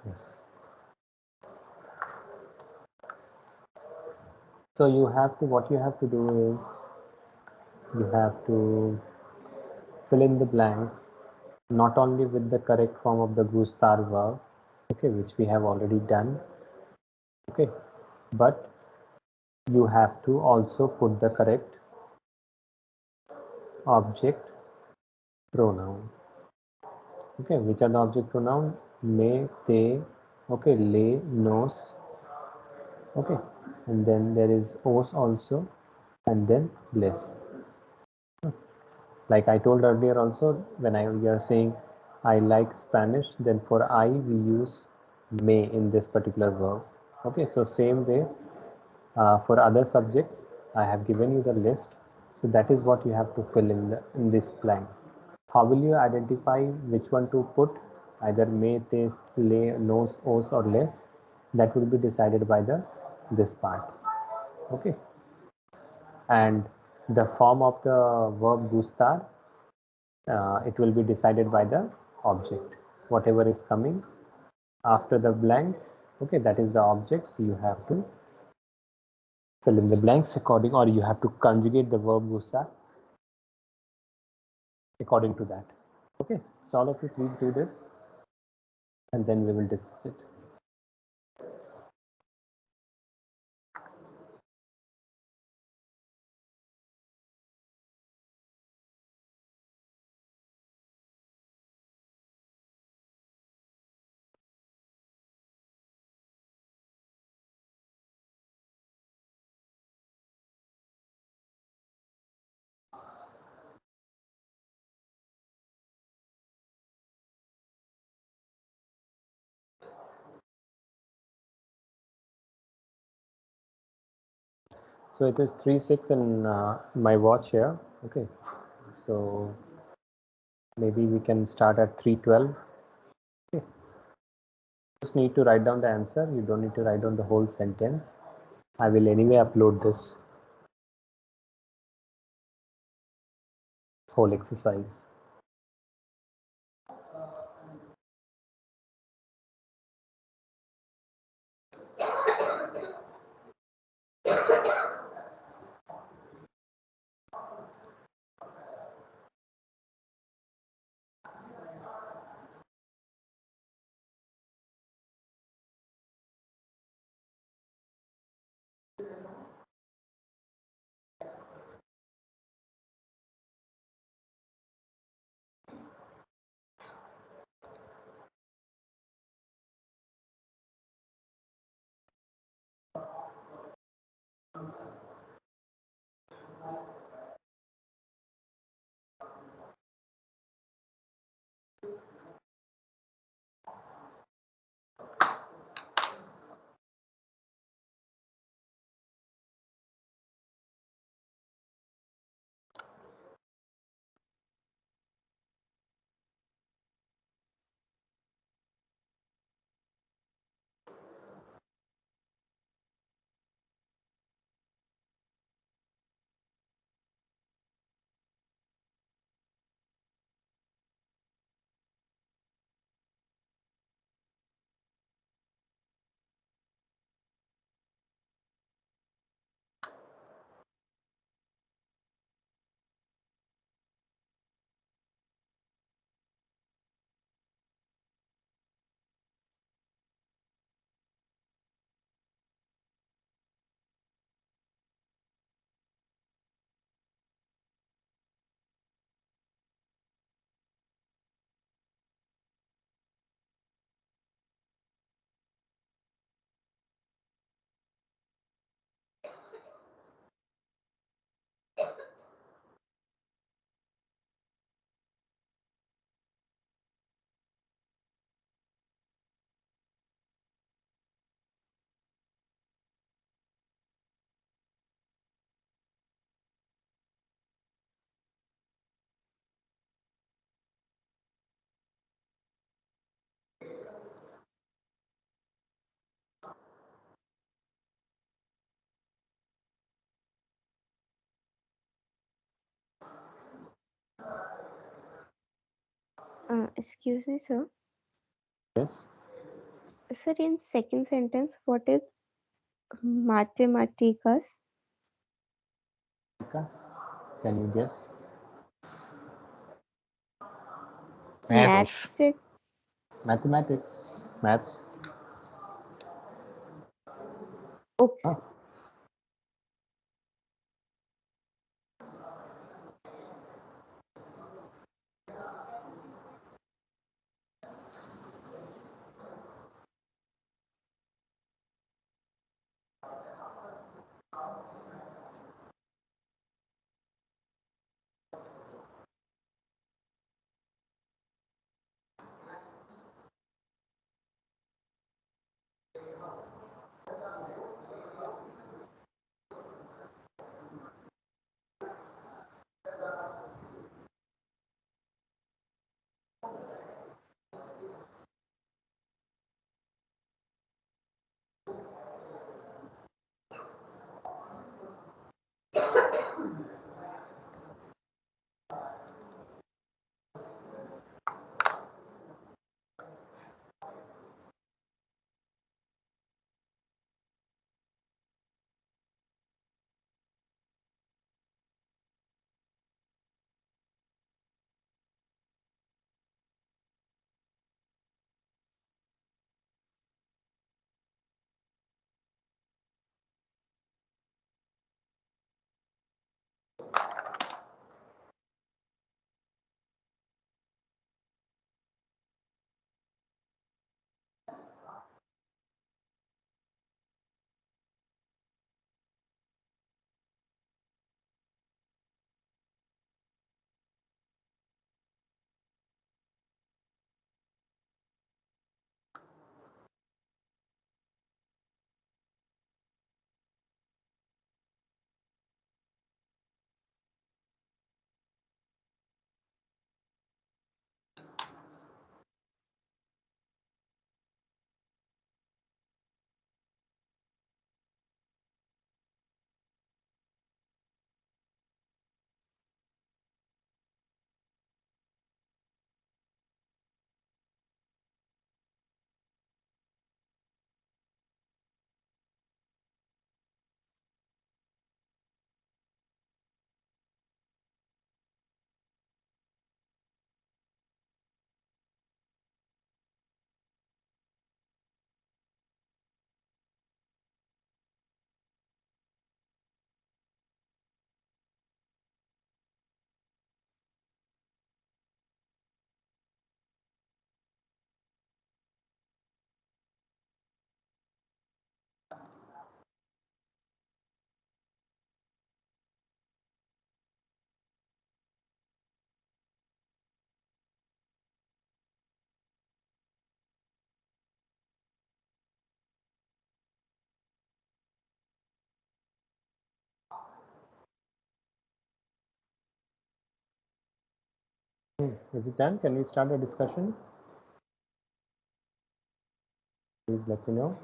Yes. So you have to, what you have to do is you have to fill in the blanks not only with the correct form of the GUSTAR verb, okay, which we have already done, okay, but you have to also put the correct object pronoun. Okay, which are the object pronoun? Me, te, okay, le, nos, okay, and then there is os also, and then less. Like I told earlier also, when we are saying I like Spanish, then for I we use may in this particular verb. Okay, so same way for other subjects, I have given you the list. So that is what you have to fill in this blank. How will you identify which one to put? Either may, te, le, nos, os, or less. That will be decided by the this part. Okay, and the form of the verb gustar, it will be decided by the object. Whatever is coming after the blanks, okay, that is the object. So you have to fill in the blanks according, or you have to conjugate the verb gustar according to that. Okay, so all of you please do this, and then we will discuss it. So it is 3:06 in my watch here. Okay, so maybe we can start at 3:12. Okay, just need to write down the answer. You don't need to write down the whole sentence. I will anyway upload this whole exercise. Excuse me, sir. Yes. Sir, in second sentence, what is mathematicas? Because, can you guess? Maths. Maths. Mathematics, maths. Okay. Oh, is it done? Can we start a discussion? Please let me know.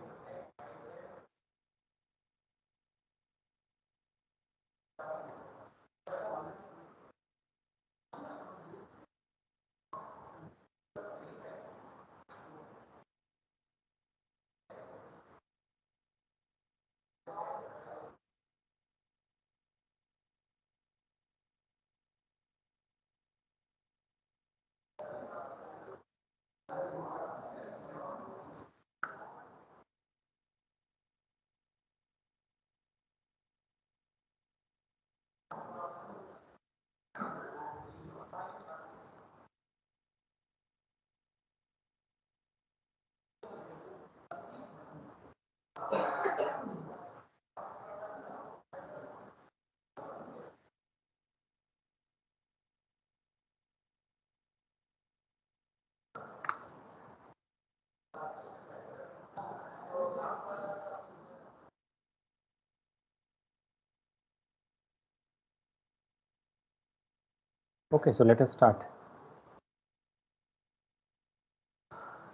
Okay, so let us start.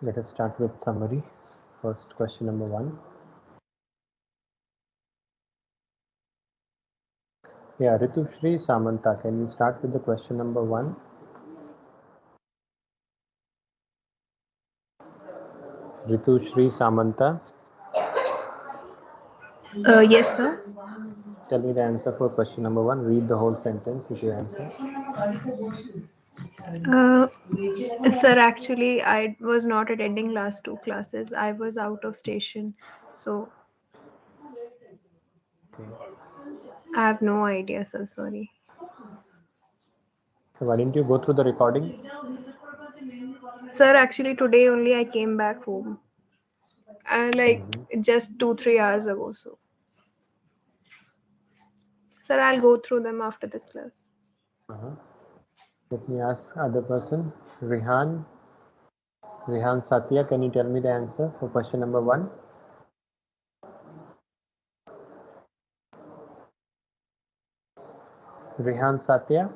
Let us start with summary. First question number 1. Yeah, Ritushri Samanta, can you start with the question number 1? Ritushri Samanta, Yes, sir. tell me the answer for question number 1. Read the whole sentence with your answer. Uh, Sir, actually, I was not attending last two classes. I was out of station, so Okay. I have no idea, sir. Sorry. So why didn't you go through the recordings? Sir, actually, today only I came back home. Like Mm-hmm. just 2-3 hours ago. So, sir, I'll go through them after this class. Uh-huh. Let me ask other person. Rihan. Rihan Satya, can you tell me the answer for question number 1? Rihan Satya.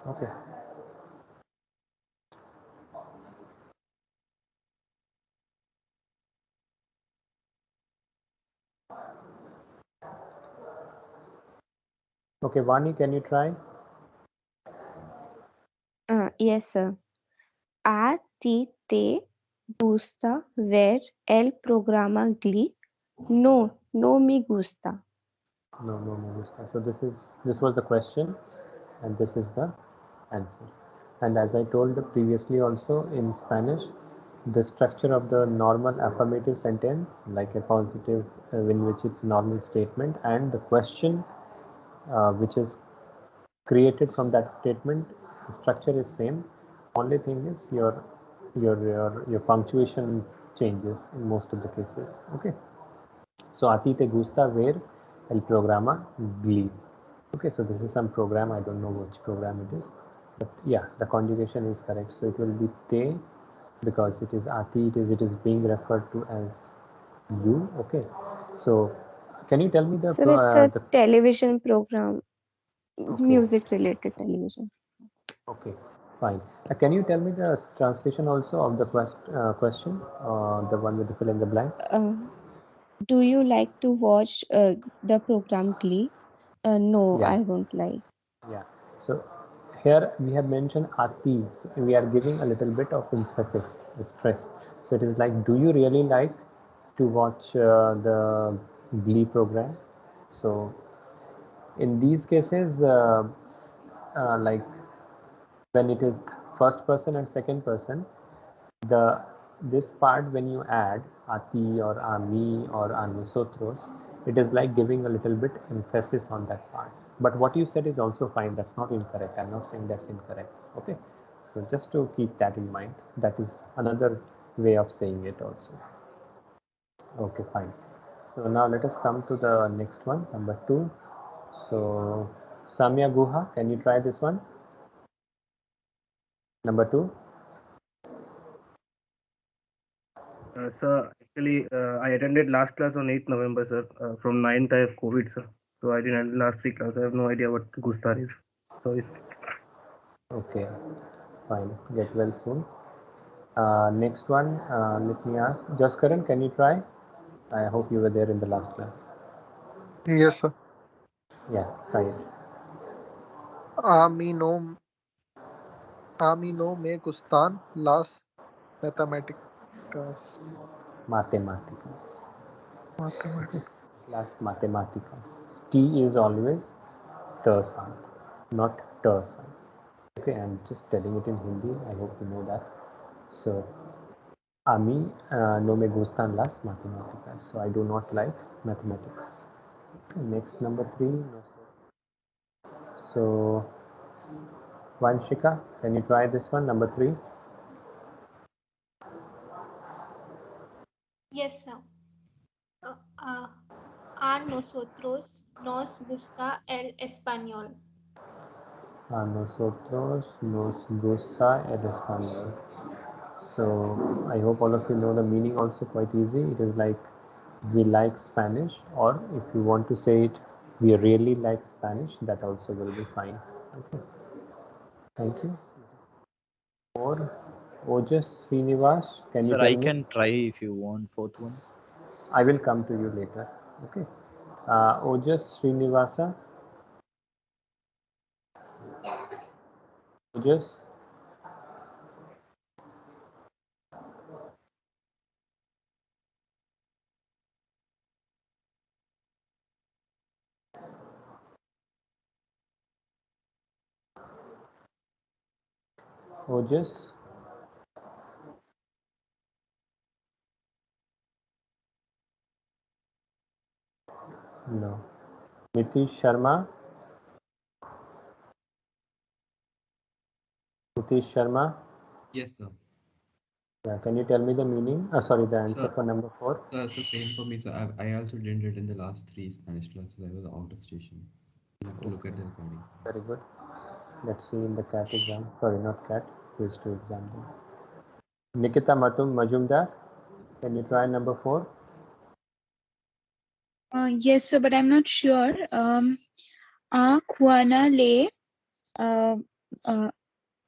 Okay. Okay, Vani, can you try? Yes, sir. A ti te gusta ver el programa Glee? No, no me gusta. No, no, no. So this was the question, and this is the answer. And as I told previously also in Spanish, the structure of the normal affirmative sentence, like a positive in which it's normal statement, and the question which is created from that statement, the structure is same. Only thing is your punctuation changes in most of the cases. Okay. So a ti te gusta ver el programa Glee. Okay, so this is some program. I don't know which program it is, but yeah, the conjugation is correct. So it will be te because it is ati. It is being referred to as you. Okay, so can you tell me Sir, it's a the television program, okay, music related television. okay, fine. Can you tell me the translation also of the question, the one with the fill in the blanks? Uh, do you like to watch the program Glee? No, Yeah. I don't like. Yeah. So here we have mentioned ati. So we are giving a little bit of emphasis, stress. So it is like, do you really like to watch the Glee program? So in these cases, like when it is first person and second person, the this part when you add ati or ami or a nosotros, it is like giving a little bit emphasis on that part. But what you said is also fine. That's not incorrect. I'm not saying that's incorrect. Okay, so just to keep that in mind, that is another way of saying it also. Okay, fine. So now let us come to the next one, number 2. So Samya Guha, can you try this one, number 2? Sir, actually, I attended last class on 8th November, sir. From 9th, I have COVID, sir. So I didn't attend last three classes. I have no idea what GUSTAR is. Sorry. Okay, fine, get well soon. Next one, let me ask. Jaskaran, can you try? I hope you were there in the last class. Yes, sir. Yeah, try it. A mí no, a mí no me gustan las matemáticas. Mathematics. Okay. Matemáticas. Las matemáticas. T is always the sound, not the sound. Okay, I'm just telling it in Hindi. I hope you know that. So, a mí no me gustan las matemáticas. So, I do not like mathematics. Okay, next, number 3. No, so, Vanshika, can you try this one, number 3? Yes, sir. Uh, uh, a nosotros nos gusta el español. A nosotros nos gusta el español. So I hope all of you know the meaning also quite easy. It is like we like Spanish, or if you want to say it, we really like Spanish, that also will be fine. Okay. Thank you. Or Ojas Srinivas, can you Sir, tell I me? can try if you want fourth one. I will come to you later. Okay. Ojas Srinivasa. Ojas. Ojas. No. Nitish Sharma. Nitish Sharma. Yes, sir. Yeah, can you tell me the meaning? Sorry, the answer Sir, for number 4. so same for me, sir. I also didn't attend the last three Spanish classes. I was out of station. You'll have to look at the recordings. Very good. Let's see in the CAT exam. Sorry, not CAT. Quiz 2 exam. Nikita Majumdar. Can you try number 4? Yes, sir, but I'm not sure. Aquana le, uh, uh,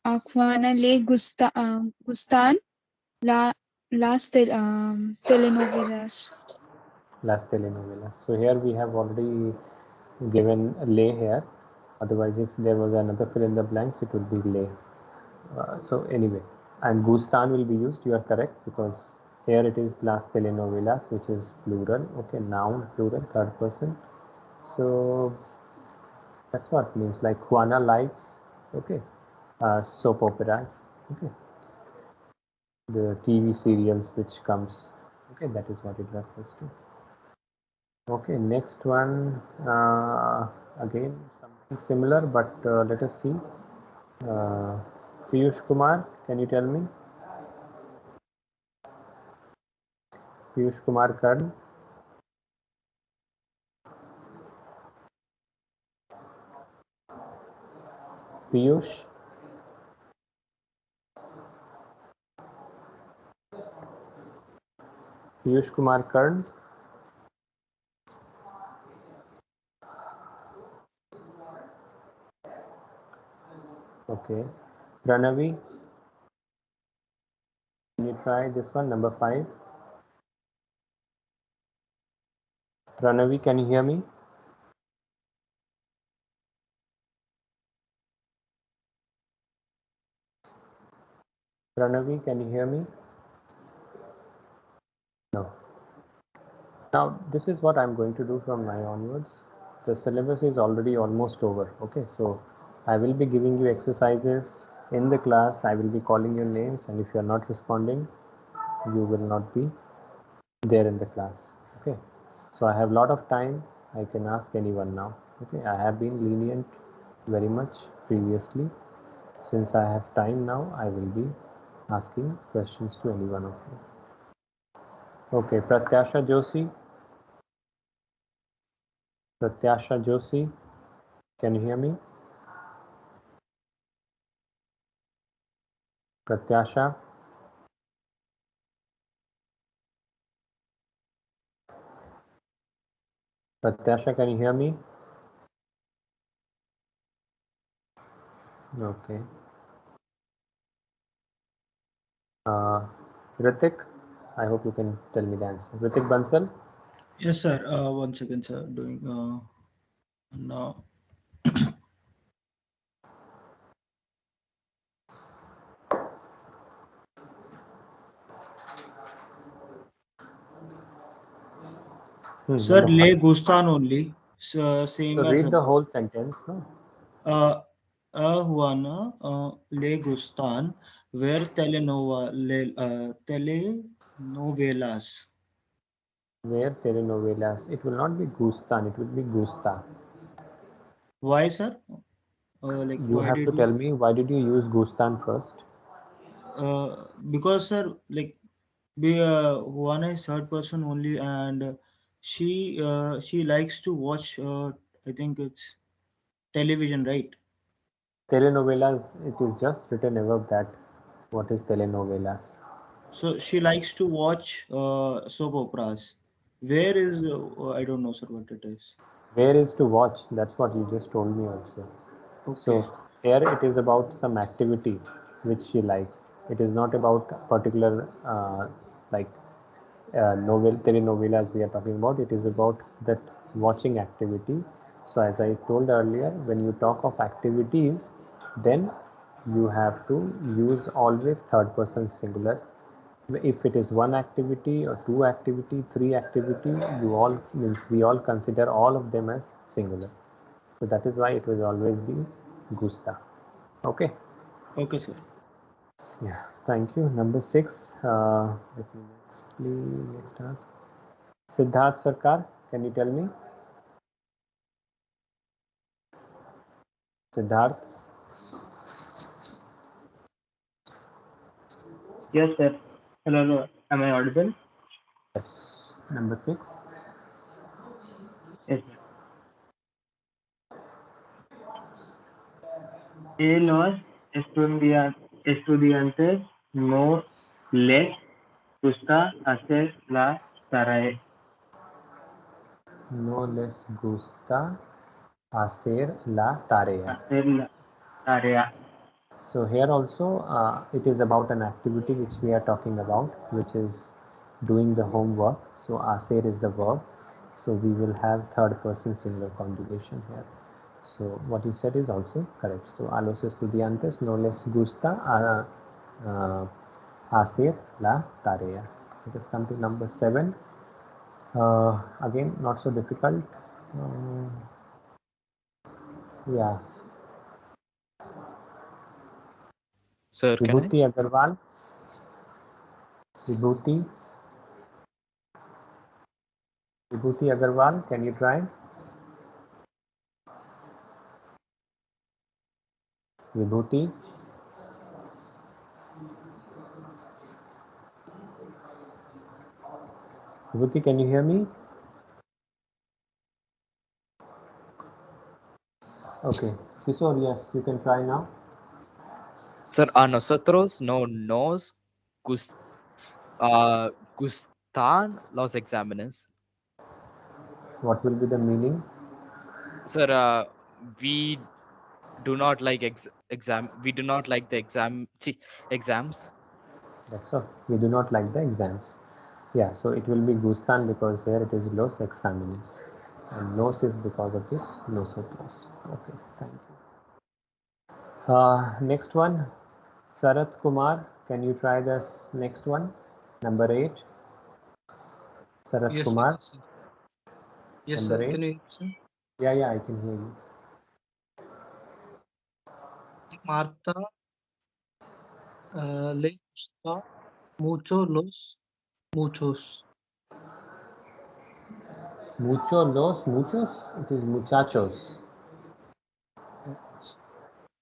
Aquana le gustan la las telenovelas. Las telenovelas. So here we have already given lay here. Otherwise, if there was another fill in the blanks, it would be lay. So anyway, and gustan will be used. You are correct, because here it is las telenovelas, which is plural. Okay, noun plural, third person. So that's what means, like Juana likes. Okay, soap operas. Okay, the TV serials which comes. Okay, that is what it refers to. Okay, next one, again something similar, but let us see. Uh, Piyush Kumar, can you tell me? Piyush Kumar Karn. Piyush. Piyush Kumar Karn. Okay. Pranavi, can you try this one, number 5? Pranavi, can you hear me? Pranavi, can you hear me? No. Now, this is what I'm going to do from now onwards. The syllabus is already almost over. Okay, so I will be giving you exercises in the class. I will be calling your names, and if you are not responding, you will not be there in the class. Okay, so I have a lot of time. I can ask anyone now. Okay, I have been lenient very much previously. Since I have time now, I will be asking questions to any one of you. Okay, Pratyasha Joshi. Pratyasha Joshi, can you hear me? Pratyasha. Pratyasha, can you hear me? Okay. Ritik, I hope you can tell me the answer. Ritik Bansal. Yes, sir. 1 second, sir. Doing now. Sir, Number le 5. gustan only. So Same as read the whole sentence, no? uh, Juana le gustan where telenovelas. Where telenovelas. It will not be Gustan, it will be Gusta. Why, sir? Like, You why have to did tell you? me, why did you use Gustan first? Because, sir, like, Juana is third person only, and she likes to watch. I think it's television, right? Telenovelas, it is just written above that. What is telenovelas? So she likes to watch soap operas. Where is I don't know, sir, what it is. Where is to watch? That's what you just told me also. So Okay. here it is about some activity which she likes. It is not about particular like novel telenovelas we are talking about. It is about that watching activity. So as I told earlier, when you talk of activities, then you have to use always third person singular. If it is one activity or two activity, three activity, you all means we all consider all of them as singular. So that is why it will always be gusta. Okay. Okay, sir. Yeah. Thank you. Number 6. Let me next ask. Siddharth Sarkar, can you tell me? Siddharth. Yes, sir. Hello, am I audible? Yes. Number 6. Yes, sir. Los estudiantes no les gusta hacer la tarea. No les gusta hacer la tarea. Hacer la tarea. So here also it is about an activity which we are talking about, which is doing the homework. So hacer is the verb. So we will have third person singular conjugation here. So what you said is also correct. So a los estudiantes no les gusta hacer la tarea. Let us come to number 7. Again, not so difficult. Yeah. Sir, can I? Vibhuti Agarwal. Vibhuti. Vibhuti Agarwal, can you try? Vibhuti. Vibhuti, can you hear me? Okay. Kishore, yes, you can try now. Sir, a nosotros no nos gustan los exámenes. What will be the meaning? Sir, we do not like we do not like the exams. That's all. We do not like the exams. Yeah, so it will be gustan because here it is los exámenes. And nos is because of this nosotros. Okay, thank you. Next one, Sarath Kumar, can you try the next one? Number 8. Sarath Yes, sir. Kumar, Yes, sir. Yes, number sir. 8. Can you hear me, sir? Yeah, I can hear you. Marta le gusta mucho los muchos. Muchos, it is muchachos. Yes.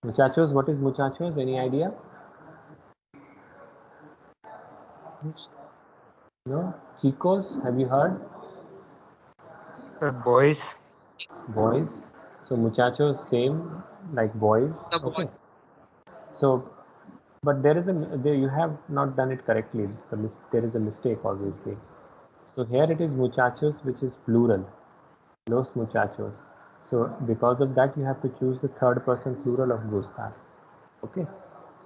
Muchachos, what is muchachos? Any idea? No, sir. No? Chicos, have you heard? Boys. Boys. So muchachos, same like boys. The Okay. boys. So, but you have not done it correctly. There is a mistake obviously. So here it is muchachos, which is plural. Los muchachos. So because of that, you have to choose the third person plural of gustar. Okay.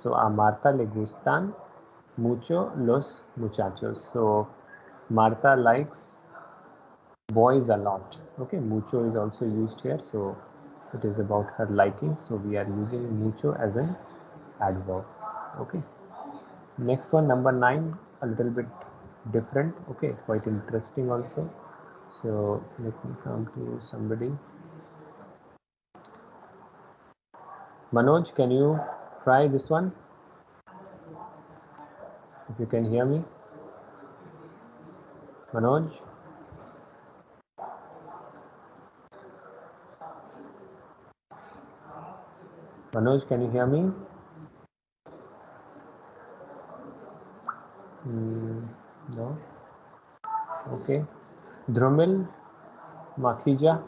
So a Marta le gustan mucho los muchachos. So Marta likes boys a lot. Okay, mucho is also used here, so it is about her liking. So we are using mucho as an adverb. Okay. Next one, number 9, a little bit different. Okay, quite interesting also. So let me come to somebody. Manoj, can you try this one? If you can hear me. Manoj. Manoj, can you hear me? No. Okay. Drumil Makhija,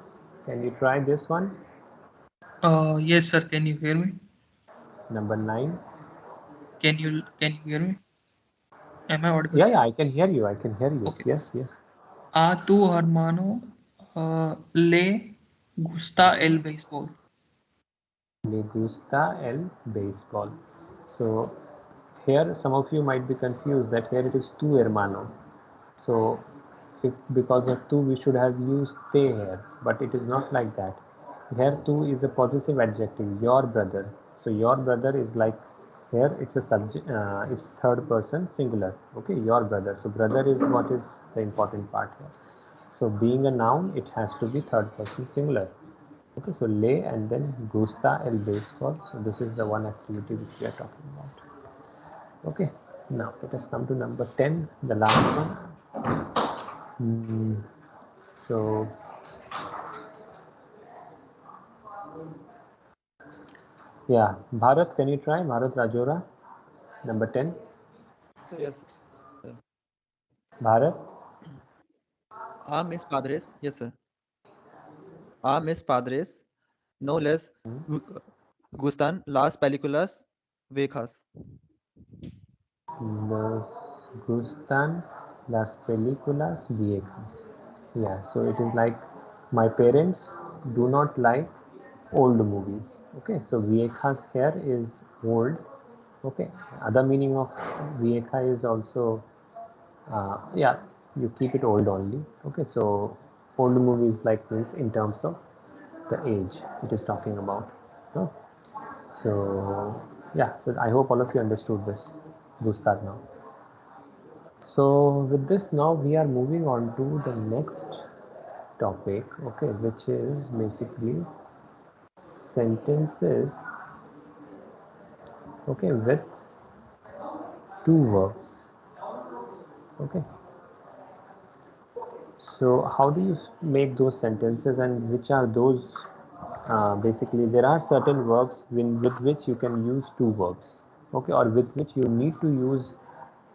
can you try this one? Yes, sir. Can you hear me? Number 9. Can you hear me? Am I audible? Yeah, I can hear you. I can hear you. Okay. Yes. A tu hermano le gusta el béisbol. Le le gusta el béisbol. So here some of you might be confused that here it is tu hermano. So if because of tu we should have used te here, but it is not like that. Here tu is a possessive adjective, your brother. So your brother is like, here it's a subject, it's third person singular. Okay, your brother. So brother is what is the important part here. So being a noun, it has to be third person singular. Okay, so le and then gusta el baseball. So this is the one activity which we are talking about. Okay, now let us come to number 10, the last one. So yeah, Bharat, can you try? Bharat Rajora, number 10. So yes, sir. Bharat. A mis padres, yes sir. A mis padres, no les gustan las películas viejas. Nos gustan las películas viejas. Yeah, so it is like my parents do not like old movies. Okay, so viejas here is old. Okay, other meaning of vieja is also, yeah, you keep it old only. Okay, so old movies like this in terms of the age it is talking about. No? So yeah, so I hope all of you understood this Gustar now. So with this now we are moving on to the next topic, okay, which is basically sentences, okay, with two verbs. Okay, so how do you make those sentences, and which are those, basically there are certain verbs with which you can use two verbs, okay, or with which you need to use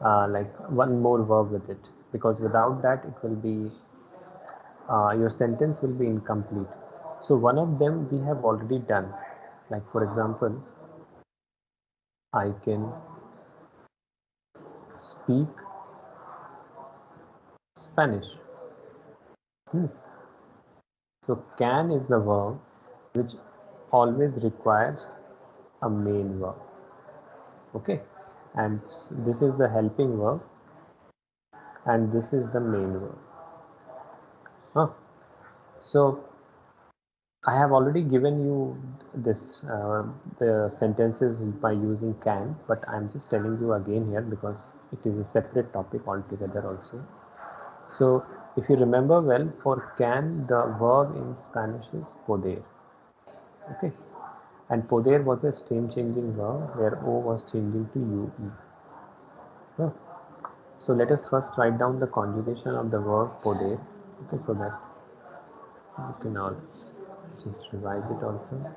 like one more verb with it, because without that it will be, your sentence will be incomplete. So one of them we have already done, like for example, I can speak Spanish. Hmm. So can is the verb which always requires a main verb. Okay, and this is the helping verb, and this is the main verb. Huh. So I have already given you this, the sentences by using can, but I'm just telling you again here because it is a separate topic altogether also. So if you remember well, for can the verb in Spanish is poder. Okay, and poder was a stream changing verb where O was changing to UE. No? So let us first write down the conjugation of the verb poder, okay, so that you can all just revise it also.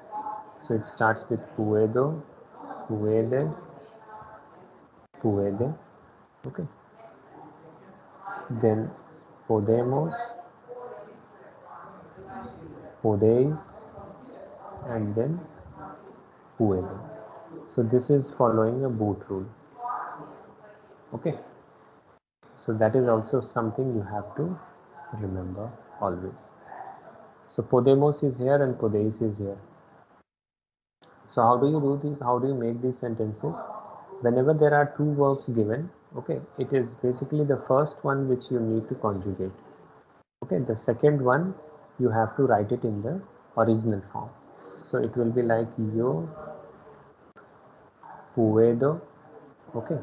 So it starts with puedo, puedes, puede, okay. Then podemos, podéis, and then puede. So this is following a boot rule. Okay. So that is also something you have to remember always. So podemos is here and podéis is here. So how do you do this? How do you make these sentences? Whenever there are two verbs given, okay, it is basically the first one which you need to conjugate. Okay, the second one you have to write it in the original form. So it will be like yo puedo, okay,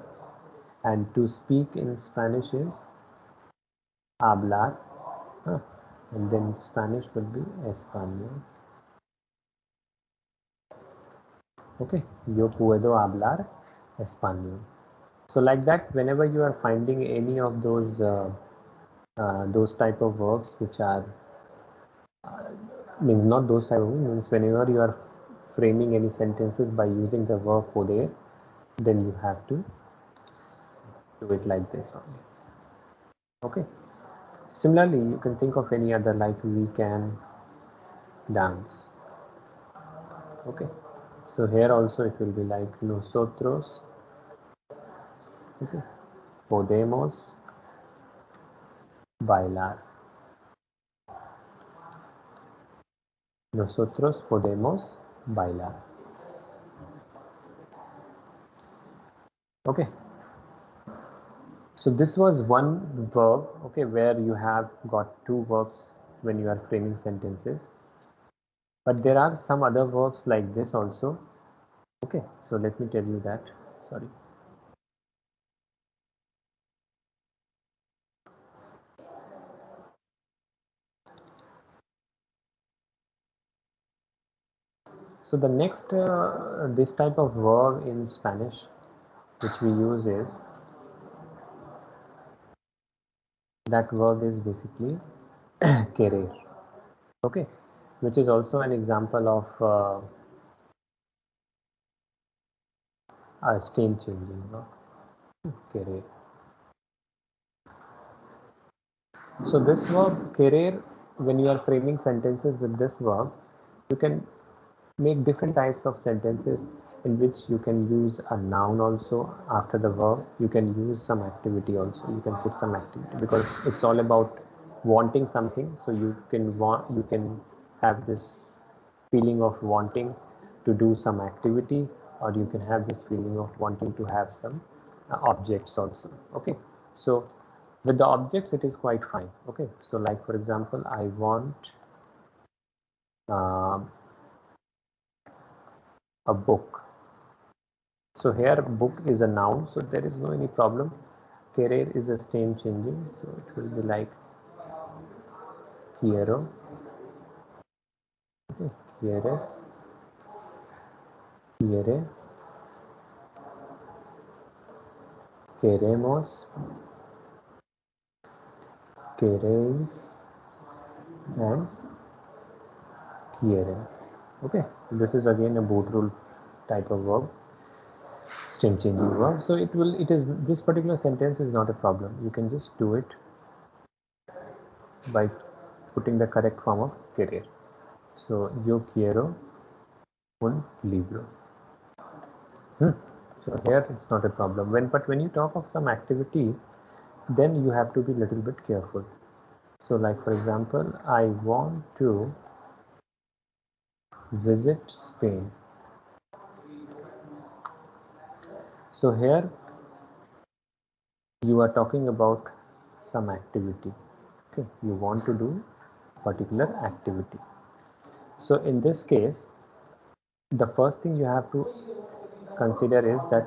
and to speak in Spanish is hablar, huh? And then Spanish will be español. Okay, yo puedo hablar español. So like that, whenever you are finding any of those type of verbs which are, means not those type of verbs, means whenever you are framing any sentences by using the verb poder, then you have to do it like this only. Okay. Similarly, you can think of any other, like we can dance. Okay. So here also it will be like nosotros, okay, podemos bailar. Nosotros podemos bailar. Okay, so this was one verb, okay, where you have got two verbs when you are framing sentences, but there are some other verbs like this also. Okay, so let me tell you that. Sorry. So the next this type of verb in Spanish which we use is, that verb is basically querer. Okay, which is also an example of a stain changing verb. Querer. So this verb querer, when you are framing sentences with this verb, you can make different types of sentences in which you can use a noun also after the verb. You can use some activity also. You can put some activity because it's all about wanting something. So you can have this feeling of wanting to do some activity, or you can have this feeling of wanting to have some objects also. Okay, so with the objects it is quite fine. Okay, so like for example, I want um, a book. So here book is a noun, so there is no any problem. Querer is a stain changing, so it will be like quiero. Okay, quieres, quiere, queremos, queréis, and quieren. Okay, this is again a boot rule type of verb, stain changing verb. So it is this particular sentence is not a problem. You can just do it by putting the correct form of querer. So yo quiero un libro. So here it's not a problem. But when you talk of some activity, then you have to be a little bit careful. So like for example, I want to visit Spain. So here you are talking about some activity. Okay, you want to do particular activity. So in this case, the first thing you have to consider is that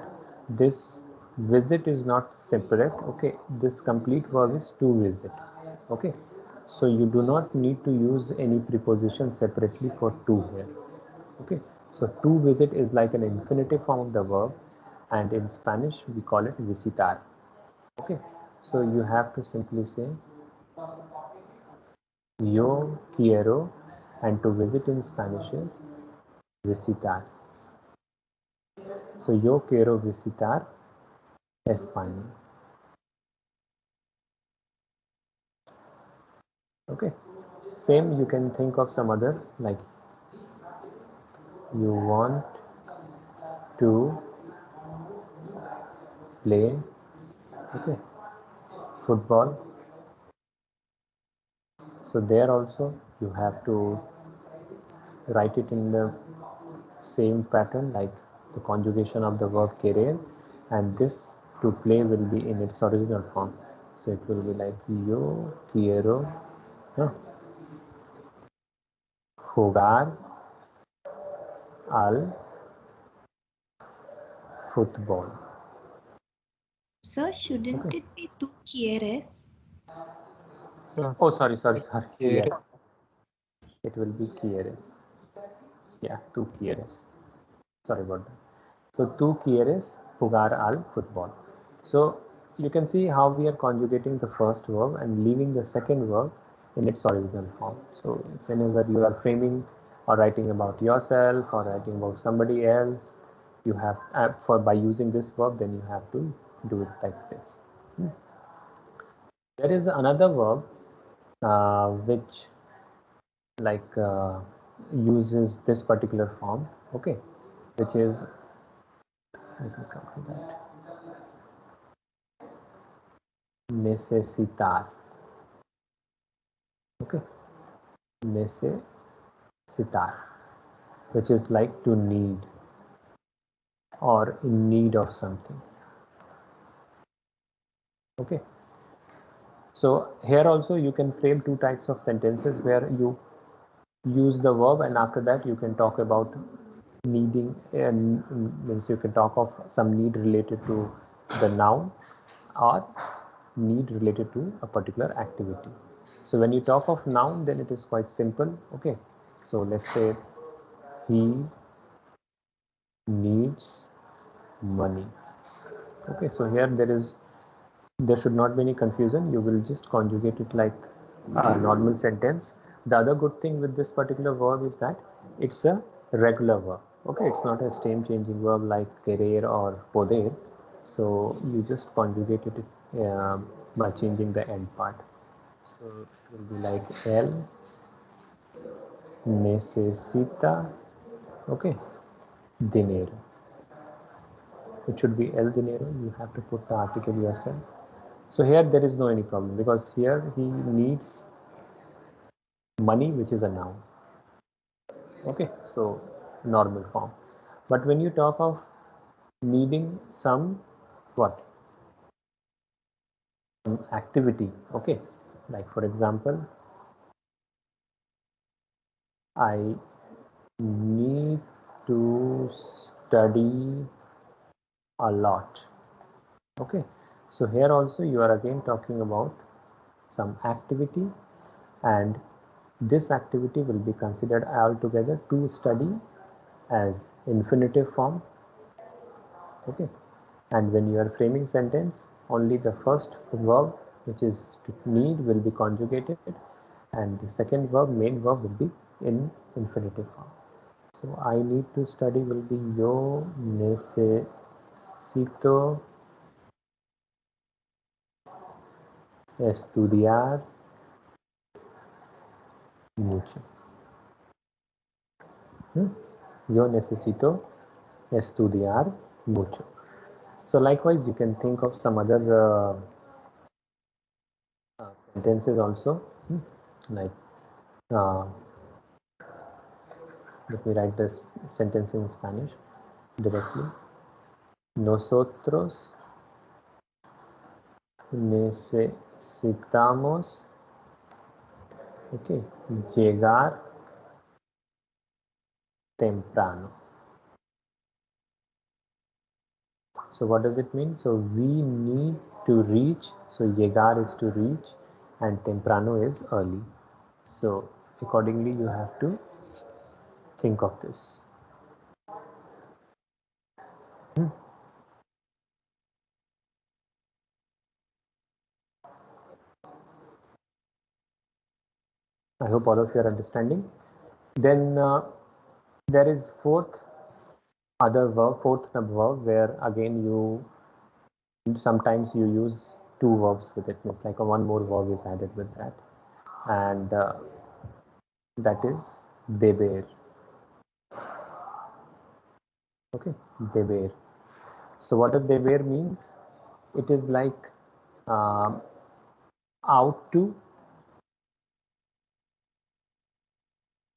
this visit is not separate. Okay, this complete verb is to visit. Okay, so you do not need to use any preposition separately for to here. Okay, so to visit is like an infinitive form of the verb, and in Spanish we call it visitar. Okay, so you have to simply say yo quiero, and to visit in Spanish is visitar. So yo quiero visitar España. Okay, same you can think of some other, like you want to play, okay, football. So there also you have to write it in the same pattern, like the conjugation of the verb querer, and this to play will be in its original form. So it will be like yo quiero jugar al fútbol. Sir, shouldn't Okay. it be tú quieres? Oh, sorry. Quiere. Yes, it will be quieres. Yeah, tú quieres. Sorry about that. So tú quieres jugar al fútbol. So you can see how we are conjugating the first verb and leaving the second verb in its original form. So whenever you are framing or writing about yourself or writing about somebody else, you have by using this verb, then you have to do it like this. There is another verb which like uses this particular form, okay, which is, let me come to that, necesitar. Okay, necesitar, which is like to need or in need of something. Okay, so here also you can frame two types of sentences where you use the verb, and after that you can talk about needing, and means you can talk of some need related to the noun or need related to a particular activity. So when you talk of noun, then it is quite simple. Okay, so let's say he needs money. Okay, so here there should not be any confusion. You will just conjugate it like a normal sentence. The other good thing with this particular verb is that it's a regular verb. Okay, it's not a stem changing verb like querer or poder. So you just conjugate it by changing the end part. So it will be like él necesita, okay, dinero. It should be el dinero. You have to put the article yourself. So here there is no any problem because here he needs money, which is a noun. Okay, so normal form. But when you talk of needing some what? Some activity. Okay, like for example, I need to study a lot. Okay, so here also you are again talking about some activity, and this activity will be considered altogether to study as infinitive form. Okay, and when you are framing sentence, only the first verb, which is to need, will be conjugated, and the second verb, main verb, will be in infinitive form. So I need to study will be yo necesito estudiar mucho. Yo necesito estudiar mucho. So likewise, you can think of some other sentences also, like let me write this sentence in Spanish directly. Nosotros necesitamos, okay, llegar temprano. So what does it mean? So we need to reach. So llegar is to reach, and temprano is early. So accordingly, you have to think of this. I hope all of you are understanding. Then there is fourth verb where again you sometimes you use two verbs with it. It's like one more verb is added with that, and that is deber. Okay, deber. So what does deber means? It is like out to,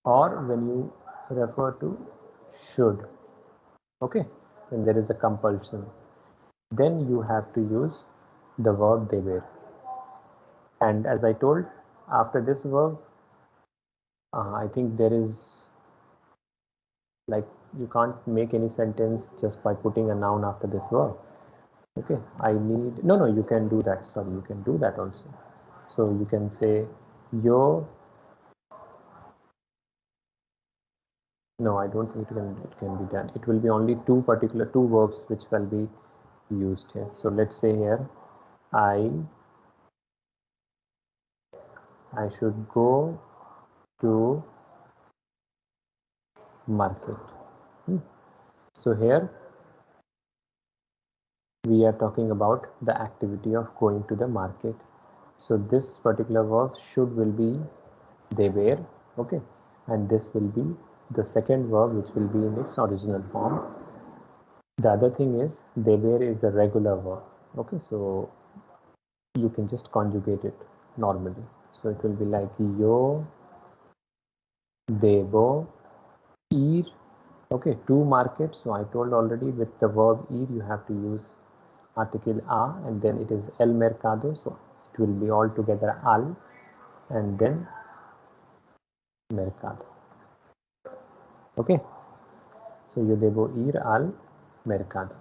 or when you refer to should. Okay, when there is a compulsion, then you have to use the verb deber. And as I told, after this verb, I think there is like you can't make any sentence just by putting a noun after this verb. Okay, I need, no, you can do that. Sorry, you can do that also. So you can say yo. No, I don't think it can be done. It will be only two verbs which will be used here. So let's say here, I should go to market. So here we are talking about the activity of going to the market. So this particular verb should will be deber, okay, and this will be the second verb which will be in its original form. The other thing is deber is a regular verb, okay, so you can just conjugate it normally. So it will be like yo debo ir, okay, to market. So I told already with the verb ir you have to use article a, and then it is el mercado, so it will be all together al and then mercado. Okay, so yo debo ir al mercado.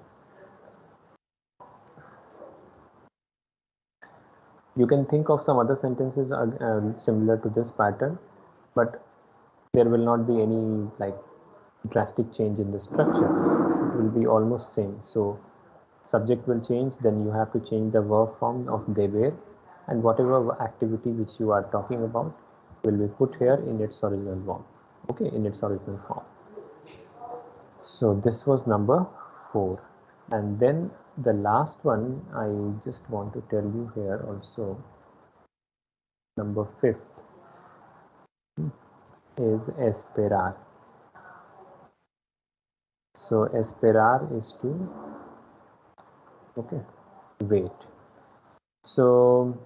You can think of some other sentences similar to this pattern, but there will not be any like drastic change in the structure. It will be almost same. So subject will change, then you have to change the verb form of they were, and whatever activity which you are talking about will be put here in its original form. Okay, in its original form. So this was number 4, and then the last one I just want to tell you here also. Number 5 is esperar. So esperar is to wait. So,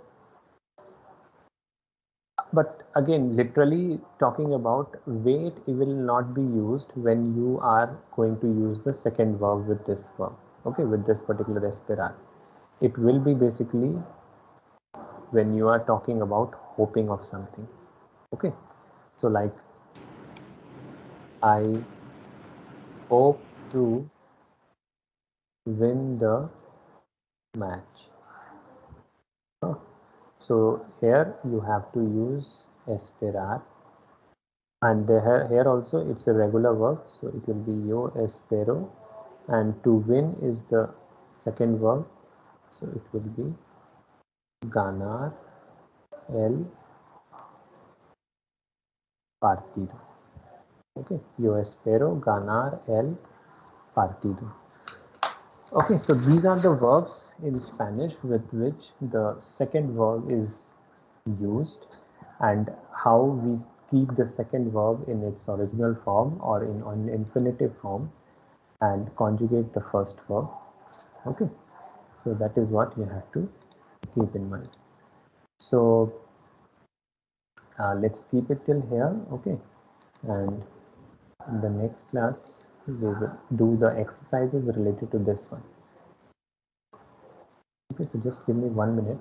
but again, literally talking about wait, it will not be used when you are going to use the second verb with this verb. Okay, with this particular esperar, it will be basically when you are talking about hoping of something. Okay, so like I hope to win the match. So here you have to use esperar, and here also it's a regular verb, so it will be yo espero, and to win is the second verb, so it will be ganar el partido. Okay, yo espero ganar el partido. Okay, so these are the verbs in Spanish with which the second verb is used, and how we keep the second verb in its original form or in infinitive form and conjugate the first verb. Okay, so that is what you have to keep in mind. So let's keep it till here. Okay, and in the next class we will do the exercises related to this one. Okay, so just give me 1 minute.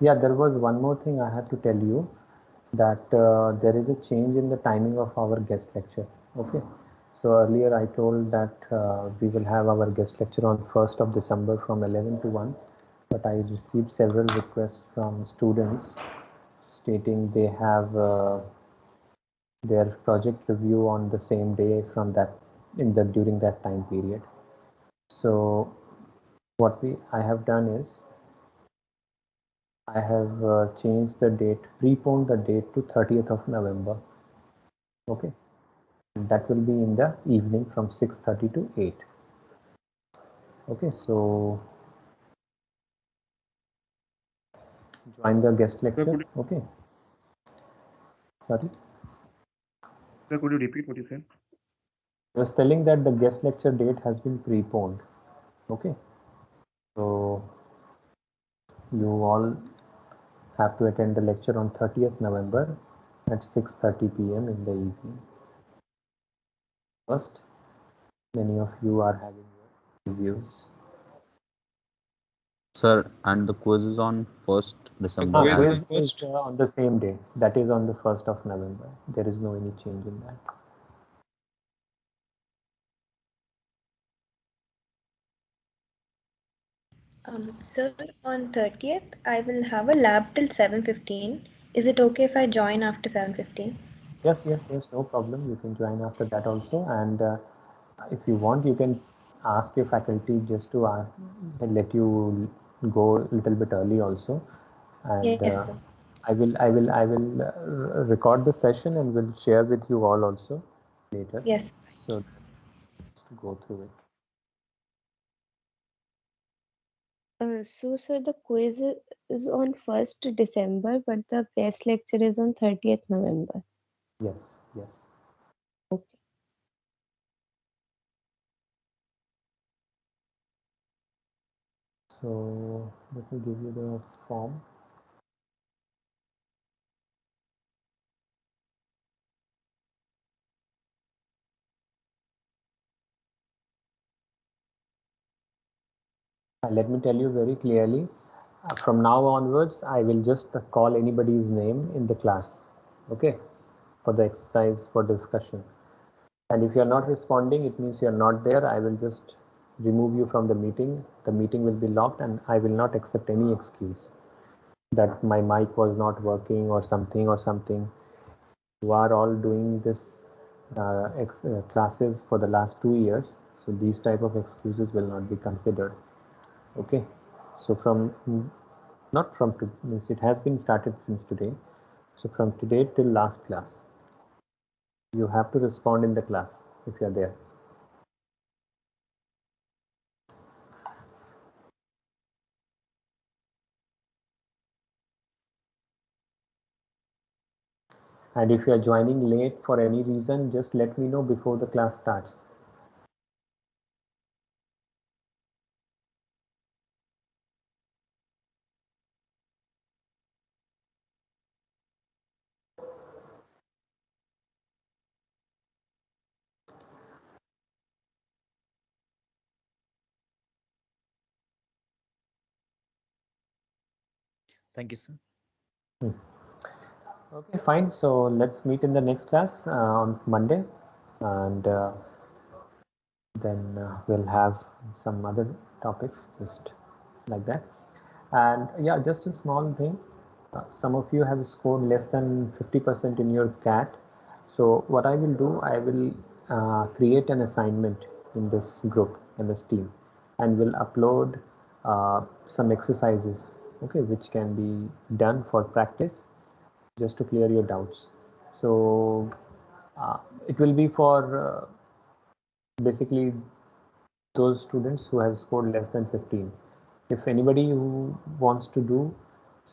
Yeah, there was one more thing I have to tell you, that there is a change in the timing of our guest lecture. Okay, so earlier I told that we will have our guest lecture on 1st of December from 11 to 1, but I received several requests from students stating they have their project review on the same day from that during that time period. So what I have done is I have changed the date, preponed the date to 30th of November. Okay, and that will be in the evening from 6:30 to 8. Okay, so join the guest lecture. Okay, sorry. Sir, could you repeat what you said? I was telling that the guest lecture date has been preponed. Okay, so you all have to attend the lecture on 30th November at 6:30 p.m. in the evening. First, many of you are having your reviews. Sir, and the quiz is on 1st December. Quiz is on the same day. That is on the 1st of November. There is no any change in that. Sir, on 30th, I will have a lab till 7:15. Is it okay if I join after 7:15? Yes, no problem. You can join after that also, and if you want, you can ask your faculty just to let you go a little bit early also, and Yes, sir. I will record the session and will share with you all also later. Yes. So to go through it. So, sir, the quiz is on 1st December, but the guest lecture is on 30th November. Yes, yes. Okay. So let me give you the form. Let me tell you very clearly, from now onwards, I will just call anybody's name in the class, okay, for the exercise, for discussion. And if you are not responding, it means you are not there. I will just remove you from the meeting. The meeting will be locked and I will not accept any excuse that my mic was not working or something or something. You are all doing this classes for the last 2 years. So these type of excuses will not be considered. Okay. So from not from means it has been started since today. So from today till last class, you have to respond in the class if you are there. And if you are joining late for any reason, just let me know before the class starts. Thank you, sir. Okay, fine. So let's meet in the next class on Monday, and then we'll have some other topics just like that. And yeah, just a small thing. Some of you have scored less than 50% in your CAT. So what I will do, I will create an assignment in this group, in this team, and will upload some exercises, okay, which can be done for practice just to clear your doubts. So it will be for basically those students who have scored less than 15. If anybody who wants to do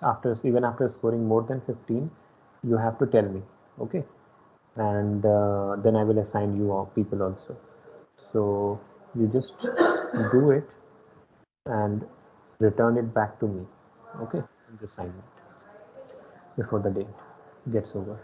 after even after scoring more than 15, you have to tell me, okay, and then I will assign you all people also. So you just do it and return it back to me, okay, in the assignment before the day gets over.